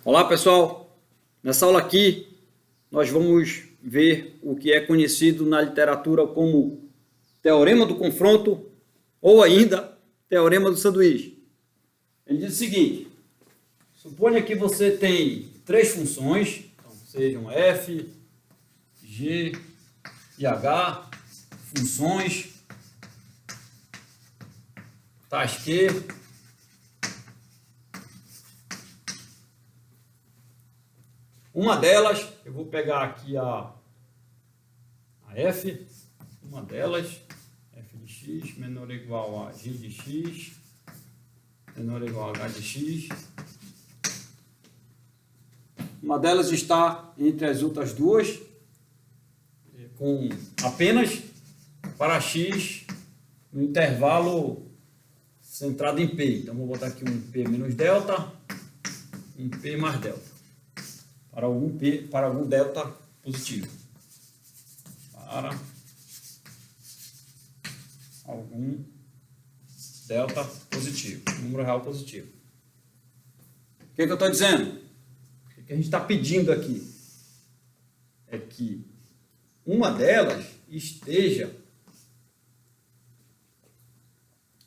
Olá pessoal, nessa aula aqui nós vamos ver o que é conhecido na literatura como teorema do confronto ou ainda teorema do sanduíche. Ele diz o seguinte: suponha que você tem três funções, então sejam f, g e h, funções tais que uma delas, eu vou pegar aqui a f, uma delas, f de x menor ou igual a g de x, menor ou igual a h de x. Uma delas está entre as outras duas, com apenas para x no intervalo centrado em p. Então, vou botar aqui um p menos delta, um p mais delta. Para algum delta positivo. Para algum delta positivo. Número real positivo. O que eu estou dizendo? O que a gente está pedindo aqui? É que uma delas esteja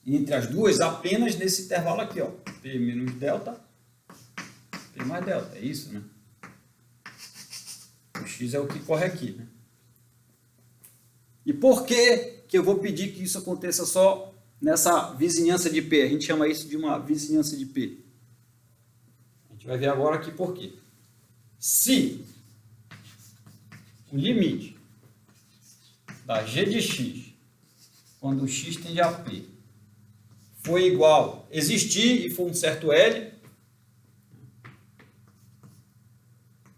entre as duas apenas nesse intervalo aqui, ó. P menos delta, P mais delta. É isso, né? O x é o que corre aqui, né? E por que eu vou pedir que isso aconteça só nessa vizinhança de P? A gente chama isso de uma vizinhança de P. A gente vai ver agora aqui por quê. Se o limite da g de x, quando x tende a P, for igual, existir e for um certo L,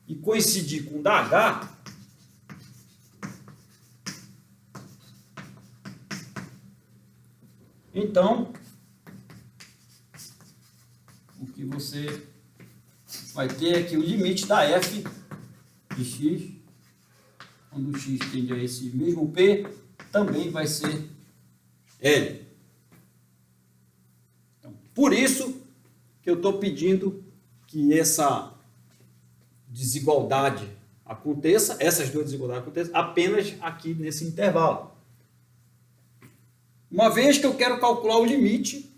e coincidir com o da H, então o que você vai ter é que o limite da f de x, quando o x tende a esse mesmo P, também vai ser L. Então, por isso que eu estou pedindo que essa desigualdade aconteça, essas duas desigualdades aconteçam apenas aqui nesse intervalo. Uma vez que eu quero calcular o limite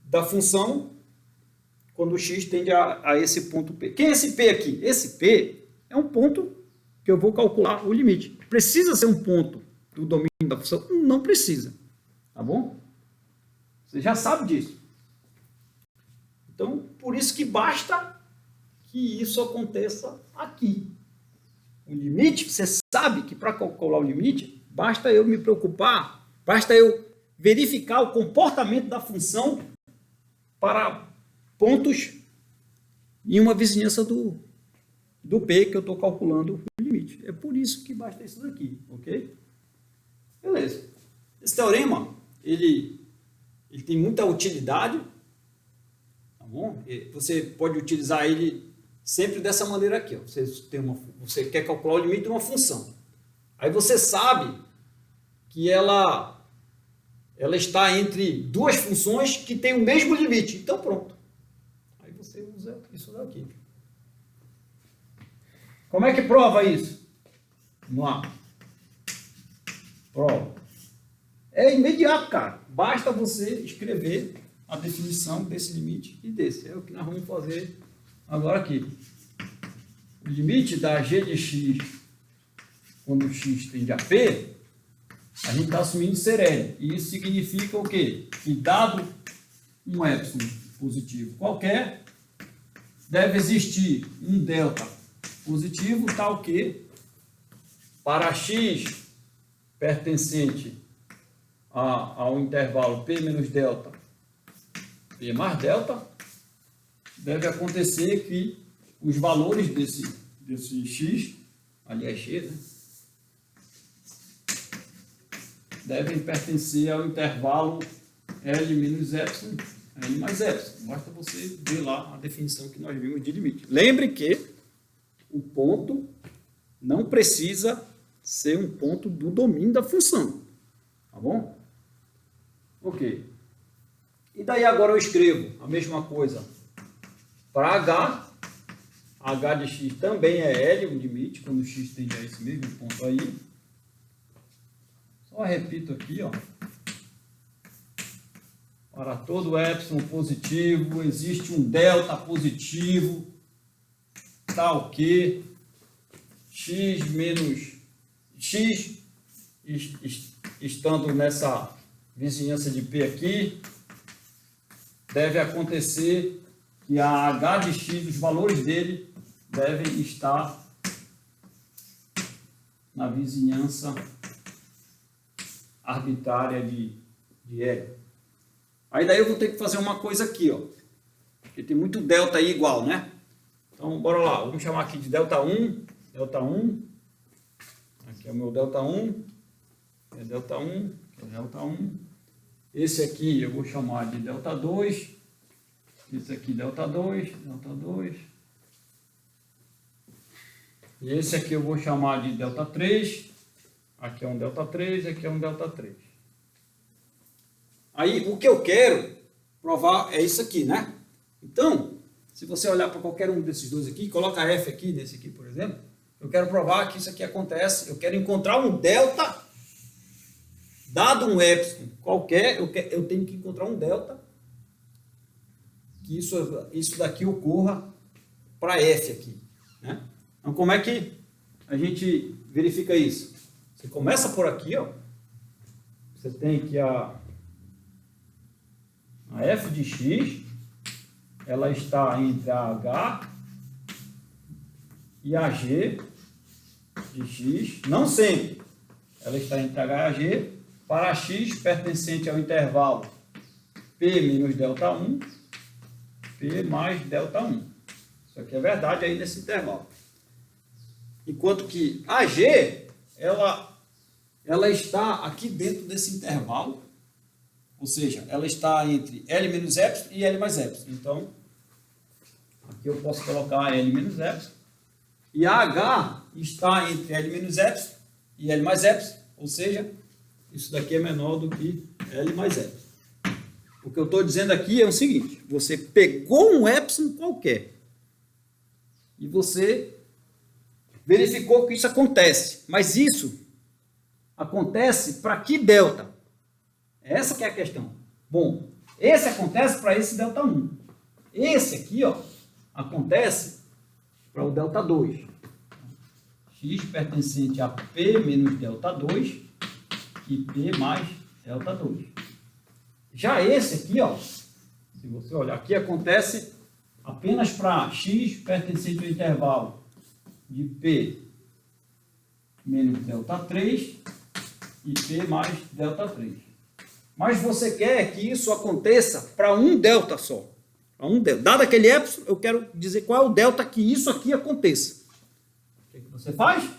da função quando o x tende a esse ponto P. Quem é esse P aqui? Esse P é um ponto que eu vou calcular o limite. Precisa ser um ponto do domínio da função? Não precisa. Tá bom? Você já sabe disso. Então, por isso que basta que isso aconteça aqui. O limite, você sabe que para calcular o limite, basta eu me preocupar, basta eu verificar o comportamento da função para pontos em uma vizinhança do P que eu estou calculando o limite. É por isso que basta isso daqui, ok? Beleza. Esse teorema, ele tem muita utilidade, tá bom? Você pode utilizar ele sempre dessa maneira aqui, ó. Você quer calcular o limite de uma função. Aí você sabe que ela está entre duas funções que têm o mesmo limite. Então pronto. Aí você usa isso daqui. Como é que prova isso? Vamos lá. Prova. É imediato, cara. Basta você escrever a definição desse limite e desse. É o que nós vamos fazer agora aqui. O limite da g de x, quando x tende a P, a gente está assumindo ser L. E isso significa o quê? Que dado um epsilon positivo qualquer, deve existir um delta positivo tal que, para x pertencente ao intervalo P menos delta, P mais delta, deve acontecer que os valores desse x, aliás g, né, devem pertencer ao intervalo L menos epsilon, L mais epsilon. Basta você ver lá a definição que nós vimos de limite. Lembre que o ponto não precisa ser um ponto do domínio da função. Tá bom? Ok. E daí agora eu escrevo a mesma coisa para H H de x também é L, o limite, quando x tende a esse mesmo ponto aí. Só repito aqui, ó. Para todo epsilon positivo, existe um delta positivo, tal que x menos x, estando nessa vizinhança de P aqui, deve acontecer que a H de x, os valores dele, devem estar na vizinhança arbitrária de L. Aí daí eu vou ter que fazer uma coisa aqui, ó. Porque tem muito delta aí igual, né? Então, bora lá. Vamos chamar aqui de delta 1. Delta 1. Aqui é o meu delta 1. É delta 1. É delta 1. Esse aqui eu vou chamar de delta 2. Esse aqui delta 2. Delta 2. E esse aqui eu vou chamar de delta 3. Aqui é um delta 3. Aqui é um delta 3. Aí, o que eu quero provar é isso aqui, né? Então, se você olhar para qualquer um desses dois aqui, coloca F aqui, nesse aqui, por exemplo, eu quero provar que isso aqui acontece, eu quero encontrar um delta, dado um epsilon qualquer, eu tenho que encontrar um delta, que isso daqui ocorra para F aqui, né? Então, como é que a gente verifica isso? Você começa por aqui, ó, você tem que a f de x, ela está entre a h e a g de x, não sempre, ela está entre h e a g, para x pertencente ao intervalo p menos delta 1, p mais delta 1. Isso aqui é verdade aí nesse intervalo. Enquanto que a g, ela está aqui dentro desse intervalo, ou seja, ela está entre L menos epsilon e L mais epsilon. Então, aqui eu posso colocar L menos epsilon. E a H está entre L menos epsilon e L mais epsilon. Ou seja, isso daqui é menor do que L mais epsilon. O que eu estou dizendo aqui é o seguinte. Você pegou um epsilon qualquer e você verificou que isso acontece. Mas isso acontece para que delta? Essa que é a questão. Bom, esse acontece para esse delta 1. Esse aqui, ó, acontece para o delta 2. X pertencente a P menos delta 2 e P mais delta 2. Já esse aqui, ó, se você olhar aqui, acontece apenas para X pertencente ao intervalo de P menos delta 3 e P mais delta 3. Mas você quer que isso aconteça para um delta só. Para um delta. Dado aquele epsilon, eu quero dizer qual é o delta que isso aqui aconteça. O que você faz?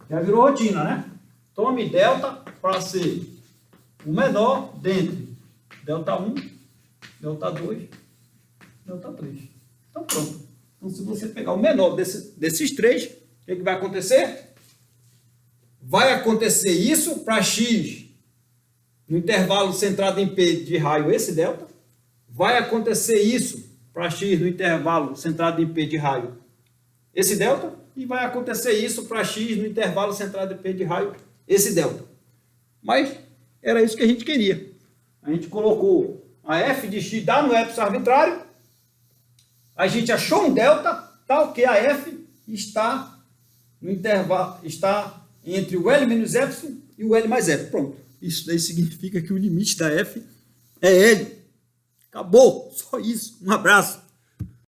Já virou rotina, né? Tome delta para ser o menor dentre delta 1, delta 2, delta 3. Então pronto. Então se você pegar o menor desses três, o que vai acontecer? Vai acontecer isso para x no intervalo centrado em P de raio esse delta, vai acontecer isso para x no intervalo centrado em P de raio esse delta, e vai acontecer isso para x no intervalo centrado em P de raio esse delta. Mas era isso que a gente queria. A gente colocou a f de x dá no epsilon arbitrário, a gente achou um delta tal que a f está no intervalo, está entre o L menos epsilon e o L mais epsilon. Pronto. Isso daí significa que o limite da f é L. Acabou. Só isso. Um abraço.